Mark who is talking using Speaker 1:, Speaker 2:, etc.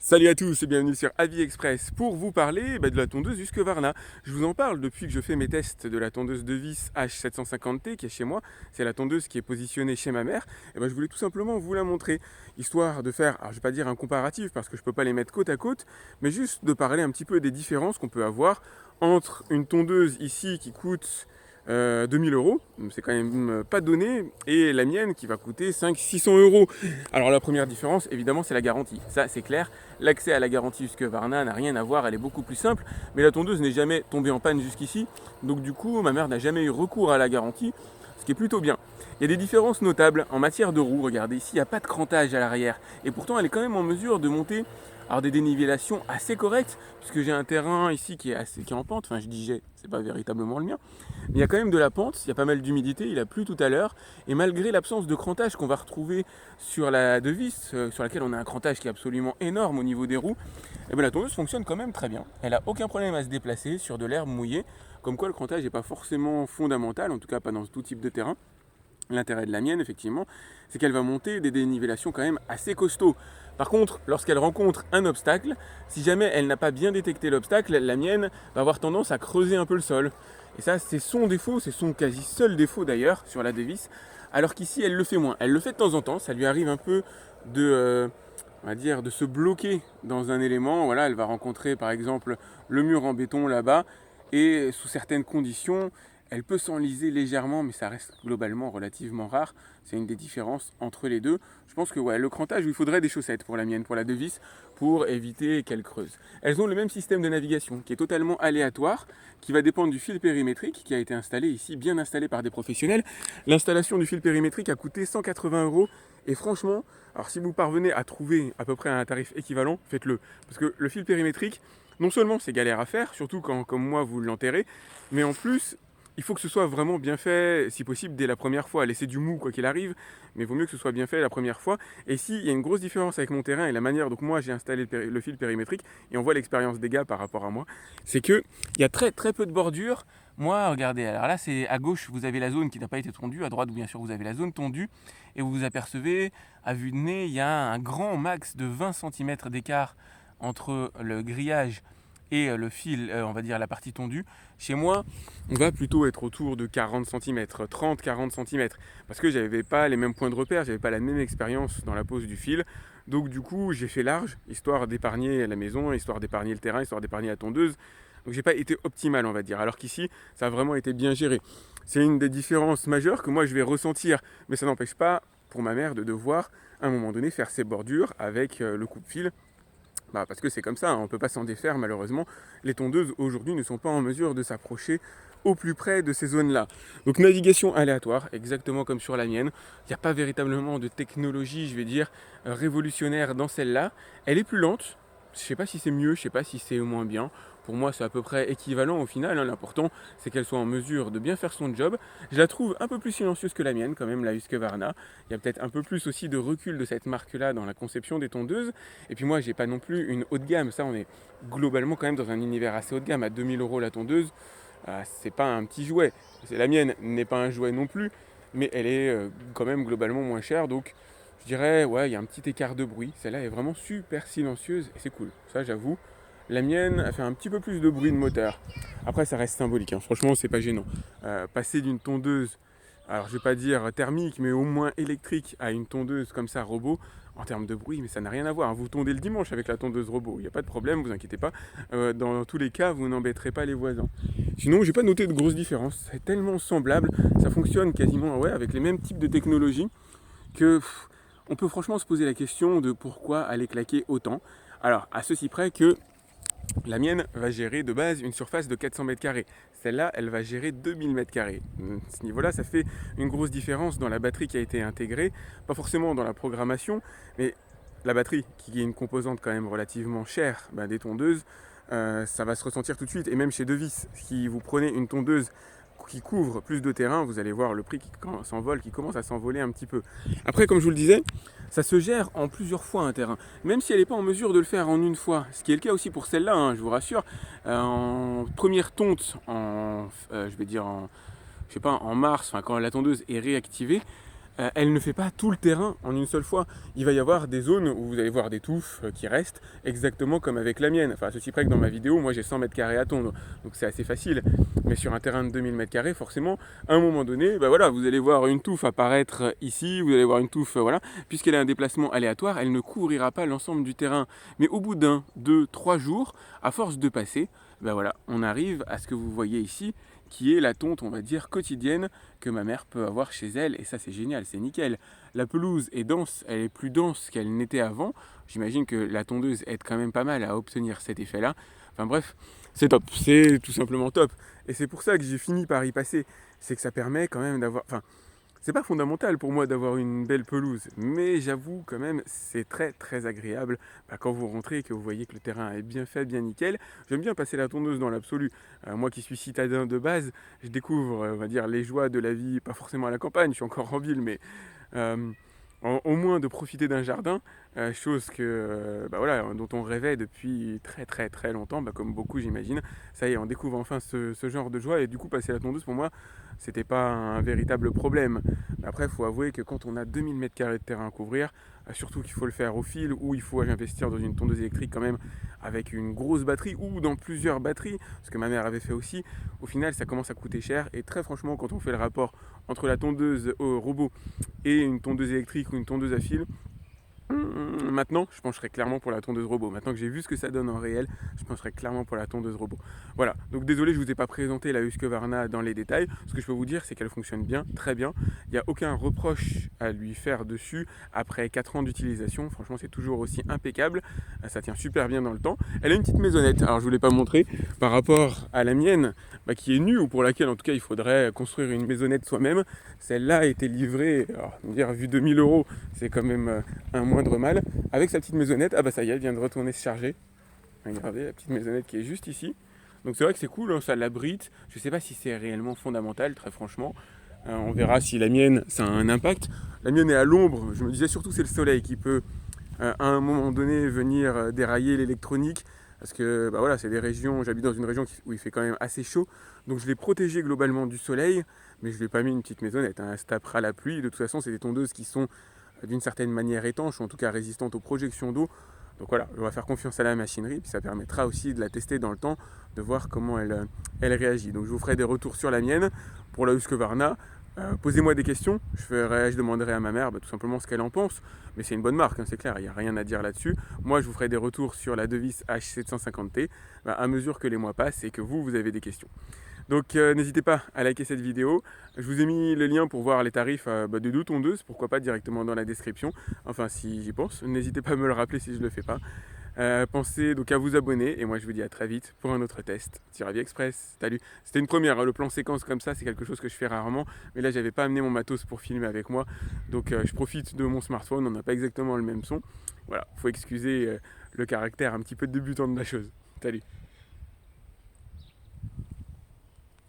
Speaker 1: Salut à tous et bienvenue sur Avis Express pour vous parler de la tondeuse Husqvarna. Je vous en parle depuis que je fais mes tests de la tondeuse de vis H750T qui est chez moi. C'est la tondeuse qui est positionnée chez ma mère. Et je voulais tout simplement vous la montrer, histoire de faire, alors je vais pas dire un comparatif parce que je peux pas les mettre côte à côte, mais juste de parler un petit peu des différences qu'on peut avoir entre une tondeuse ici qui coûte 2000 euros, c'est quand même pas donné, et la mienne qui va coûter 500-600 euros. Alors la première différence, évidemment, c'est la garantie. Ça, c'est clair. L'accès à la garantie Husqvarna n'a rien à voir, elle est beaucoup plus simple, mais la tondeuse n'est jamais tombée en panne jusqu'ici, donc du coup, ma mère n'a jamais eu recours à la garantie, ce qui est plutôt bien. Il y a des différences notables en matière de roues. Regardez, ici, il n'y a pas de crantage à l'arrière, et pourtant, elle est quand même en mesure de monter des dénivellations assez correctes, puisque j'ai un terrain ici qui est en pente. Enfin, je dis j'ai, c'est pas véritablement le mien, mais il y a quand même de la pente, il y a pas mal d'humidité, il a plu tout à l'heure, et malgré l'absence de crantage qu'on va retrouver sur la Devis, sur laquelle on a un crantage qui est absolument énorme au niveau des roues, la tondeuse fonctionne quand même très bien. Elle n'a aucun problème à se déplacer sur de l'herbe mouillée, comme quoi le crantage n'est pas forcément fondamental, en tout cas pas dans tout type de terrain. L'intérêt de la mienne, effectivement, c'est qu'elle va monter des dénivellations quand même assez costauds. Par contre, lorsqu'elle rencontre un obstacle, si jamais elle n'a pas bien détecté l'obstacle, la mienne va avoir tendance à creuser un peu le sol. Et ça, c'est son défaut, c'est son quasi seul défaut d'ailleurs sur la Davis. Alors qu'ici, elle le fait moins. Elle le fait de temps en temps, ça lui arrive un peu on va dire, de se bloquer dans un élément. Voilà, elle va rencontrer par exemple le mur en béton là-bas, et sous certaines conditions, elle peut s'enliser légèrement, mais ça reste globalement relativement rare. C'est une des différences entre les deux. Je pense que le crantage, il faudrait des chaussettes pour la mienne, pour la Devis, pour éviter qu'elle creuse. Elles ont le même système de navigation qui est totalement aléatoire, qui va dépendre du fil périmétrique qui a été installé ici, bien installé par des professionnels. L'installation du fil périmétrique a coûté 180 euros. Et franchement, alors si vous parvenez à trouver à peu près un tarif équivalent, faites-le. Parce que le fil périmétrique, non seulement c'est galère à faire, surtout quand, comme moi, vous l'enterrez, mais en plus, il faut que ce soit vraiment bien fait, si possible, dès la première fois. Laisser du mou, quoi qu'il arrive, mais il vaut mieux que ce soit bien fait la première fois. Et ici, il y a une grosse différence avec mon terrain et la manière dont moi j'ai installé le fil périmétrique, et on voit l'expérience des gars par rapport à moi, c'est qu'il y a très très peu de bordures. Moi, regardez, alors là, c'est à gauche, vous avez la zone qui n'a pas été tondue, à droite, bien sûr, vous avez la zone tondue, et vous vous apercevez, à vue de nez, il y a un grand max de 20 cm d'écart entre le grillage et le fil, on va dire la partie tondue. Chez moi, on va plutôt être autour de 40 cm, 30-40 cm, parce que j'avais pas les mêmes points de repère, j'avais pas la même expérience dans la pose du fil. Donc du coup, j'ai fait large, histoire d'épargner la maison, histoire d'épargner le terrain, histoire d'épargner la tondeuse. Donc j'ai pas été optimal, on va dire, alors qu'ici, ça a vraiment été bien géré. C'est une des différences majeures que moi je vais ressentir, mais ça n'empêche pas pour ma mère de devoir à un moment donné faire ses bordures avec le coupe-fil. Parce que c'est comme ça, on ne peut pas s'en défaire malheureusement. Les tondeuses aujourd'hui ne sont pas en mesure de s'approcher au plus près de ces zones-là. Donc navigation aléatoire, exactement comme sur la mienne. Il n'y a pas véritablement de technologie, je vais dire, révolutionnaire dans celle-là. Elle est plus lente. Je ne sais pas si c'est mieux, je ne sais pas si c'est moins bien. Pour moi, c'est à peu près équivalent au final. L'important, c'est qu'elle soit en mesure de bien faire son job. Je la trouve un peu plus silencieuse que la mienne, quand même, la Husqvarna. Il y a peut-être un peu plus aussi de recul de cette marque-là dans la conception des tondeuses. Et puis moi, j'ai pas non plus une haut de gamme. Ça, on est globalement quand même dans un univers assez haut de gamme. À 2000 euros la tondeuse, c'est pas un petit jouet. La mienne n'est pas un jouet non plus, mais elle est quand même globalement moins chère. Donc, je dirais, il y a un petit écart de bruit. Celle-là est vraiment super silencieuse et c'est cool. Ça, j'avoue. La mienne a fait un petit peu plus de bruit de moteur. Après, ça reste symbolique, hein. Franchement, c'est pas gênant. Passer d'une tondeuse, alors je vais pas dire thermique, mais au moins électrique, à une tondeuse comme ça, robot, en termes de bruit, mais ça n'a rien à voir. Vous tondez le dimanche avec la tondeuse robot, il n'y a pas de problème, vous inquiétez pas. Dans tous les cas, vous n'embêterez pas les voisins. Sinon, j'ai pas noté de grosses différences. C'est tellement semblable, ça fonctionne quasiment avec les mêmes types de technologies que on peut franchement se poser la question de pourquoi aller claquer autant. Alors, à ceci près que la mienne va gérer de base une surface de 400 m². Celle-là, elle va gérer 2000 m². À ce niveau-là, ça fait une grosse différence dans la batterie qui a été intégrée. Pas forcément dans la programmation, mais la batterie, qui est une composante quand même relativement chère des tondeuses, ça va se ressentir tout de suite. Et même chez Devis, si vous prenez une tondeuse qui couvre plus de terrain, vous allez voir le prix qui s'envole, qui commence à s'envoler un petit peu. Après, comme je vous le disais, ça se gère en plusieurs fois un terrain, même si elle n'est pas en mesure de le faire en une fois, ce qui est le cas aussi pour celle-là, hein, je vous rassure. En première tonte, je vais dire en mars, quand la tondeuse est réactivée, elle ne fait pas tout le terrain en une seule fois. Il va y avoir des zones où vous allez voir des touffes qui restent exactement comme avec la mienne. Enfin, à ceci près que dans ma vidéo, moi j'ai 100 mètres carrés à tondre, donc c'est assez facile. Mais sur un terrain de 2000 mètres carrés, forcément, à un moment donné, bah voilà, vous allez voir une touffe apparaître ici, vous allez voir une touffe, voilà. Puisqu'elle a un déplacement aléatoire, elle ne couvrira pas l'ensemble du terrain. Mais au bout d'un, deux, trois jours, à force de passer, bah voilà, on arrive à ce que vous voyez ici, qui est la tonte, on va dire, quotidienne que ma mère peut avoir chez elle, et ça c'est génial, c'est nickel. La pelouse est dense, elle est plus dense qu'elle n'était avant. J'imagine que la tondeuse aide quand même pas mal à obtenir cet effet-là. Enfin bref, c'est top, c'est tout simplement top. Et c'est pour ça que j'ai fini par y passer. C'est que ça permet quand même d'avoir... Enfin, c'est pas fondamental pour moi d'avoir une belle pelouse, mais j'avoue quand même, c'est très très agréable quand vous rentrez et que vous voyez que le terrain est bien fait, bien nickel. J'aime bien passer la tondeuse dans l'absolu. Moi qui suis citadin de base, je découvre, on va dire, les joies de la vie, pas forcément à la campagne, je suis encore en ville, mais euh, au moins de profiter d'un jardin, chose que, voilà, dont on rêvait depuis très très très longtemps, comme beaucoup j'imagine. Ça y est, on découvre enfin ce genre de joie et du coup passer la tondeuse pour moi, c'était pas un véritable problème. Après, il faut avouer que quand on a 2000 mètres carrés de terrain à couvrir, surtout qu'il faut le faire au fil ou il faut investir dans une tondeuse électrique quand même avec une grosse batterie ou dans plusieurs batteries, ce que ma mère avait fait aussi, au final ça commence à coûter cher et très franchement quand on fait le rapport entre la tondeuse au robot et une tondeuse électrique ou une tondeuse à fil, maintenant, je pencherais clairement pour la tondeuse robot. Maintenant que j'ai vu ce que ça donne en réel, je pencherais clairement pour la tondeuse robot. Voilà, donc désolé, je ne vous ai pas présenté la Husqvarna dans les détails. Ce que je peux vous dire, c'est qu'elle fonctionne bien, très bien. Il n'y a aucun reproche à lui faire dessus après 4 ans d'utilisation. Franchement, c'est toujours aussi impeccable. Ça tient super bien dans le temps. Elle a une petite maisonnette, alors je ne vous l'ai pas montré, par rapport à la mienne, qui est nue, ou pour laquelle en tout cas il faudrait construire une maisonnette soi-même. Celle-là a été livrée, alors, dire, vu 2000 euros, c'est quand même un moindre mal, avec sa petite maisonnette. Ah bah ça y est, elle vient de retourner se charger. Regardez la petite maisonnette qui est juste ici. Donc c'est vrai que c'est cool, hein, ça l'abrite. Je sais pas si c'est réellement fondamental, très franchement. On verra si la mienne, ça a un impact. La mienne est à l'ombre. Je me disais surtout c'est le soleil qui peut, à un moment donné, venir dérailler l'électronique. Parce que voilà, c'est des régions, j'habite dans une région où il fait quand même assez chaud. Donc je l'ai protégé globalement du soleil, mais je ne lui ai pas mis une petite maisonnette. Elle se tapera la pluie. De toute façon, c'est des tondeuses qui sont d'une certaine manière étanches, ou en tout cas résistantes aux projections d'eau. Donc voilà, on va faire confiance à la machinerie, puis ça permettra aussi de la tester dans le temps, de voir comment elle réagit. Donc je vous ferai des retours sur la mienne. Pour la Husqvarna, posez-moi des questions, je demanderai à ma mère tout simplement ce qu'elle en pense. Mais c'est une bonne marque, hein, c'est clair, il n'y a rien à dire là-dessus. Moi, je vous ferai des retours sur la Devis H750T à mesure que les mois passent et que vous avez des questions. Donc n'hésitez pas à liker cette vidéo. Je vous ai mis le lien pour voir les tarifs de deux tondeuses, pourquoi pas directement dans la description. Enfin si j'y pense, n'hésitez pas à me le rappeler si je ne le fais pas. Pensez donc à vous abonner et moi je vous dis à très vite pour un autre test. Tiravi Express, salut. C'était une première, hein, le plan séquence comme ça c'est quelque chose que je fais rarement. Mais là j'avais pas amené mon matos pour filmer avec moi. Donc je profite de mon smartphone, on n'a pas exactement le même son. Voilà, faut excuser le caractère un petit peu débutant de la chose. Salut.